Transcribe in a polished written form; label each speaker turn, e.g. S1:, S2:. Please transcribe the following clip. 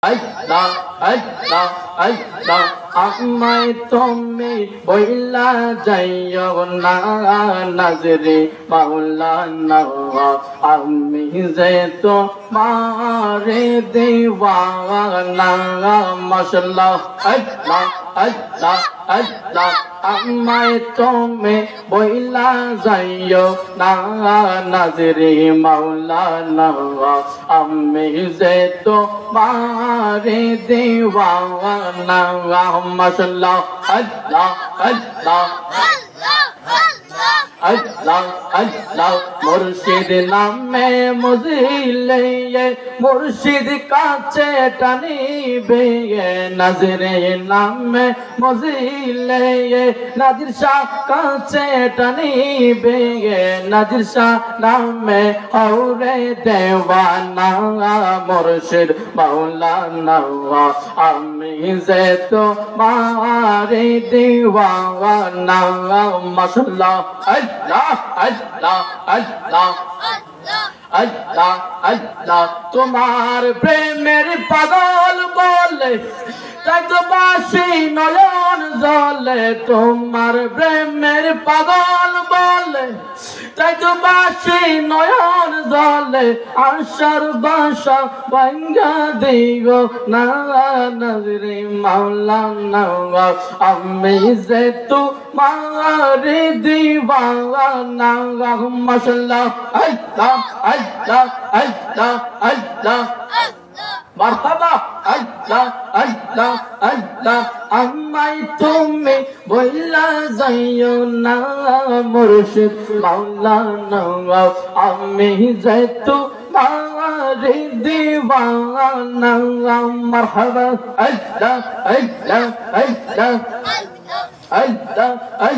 S1: Allah, Allah, Allah, আমায় তুমি বইলা যাইও না নাজরে মাওলানা আমি যে তো মারে দেওয়ানা মাশাআল্লাহ আল্লাহ আল্লাহ আল্লাহ আমায় তুমি বইলা যাইও না নাজরে মাওলানা আমি যে তো মারে দেওয়ানা মাশাআল্লাহ আল্লাহ আল্লাহ আল্লাহ আল্লাহ মুর্শিদ নামে মজিলে মুর্শিদ কাছে টানিবে নজরে নামে মজিলে নাদির শাহ কাছে টানিবে নাদির শাহ নামে হৌরে দেওয়ানা মুর্শিদ মাওলানা আমি যে তো মারে দেওয়ানা মাশাআল্লাহ Allah, Allah, Allah, Allah, Allah, তোমার প্রেমের পাগল বলে তাই তো বাসি নয়ন জলে তোমার প্রেমের পাগল বলে তাই তো বাসি নয়ন জলে আশার বাসা ভাঙ্গা দিও না নজরে মাওলানা আমি যে তোমারে দিওয়ানা মাশাআল্লাহ আল্লাহ আল্লাহ আল্লাহ আল্লাহ মারহাবা আল্লাহ আল্লাহ আল্লাহ আমায় তুমি বইলা যাইও না মুর্শিদ মাওলানা আমি যে তোমারে দিওয়ানা মারহাবা আল্লাহ আল্লাহ আল্লাহ আল্লাহ আল্লাহ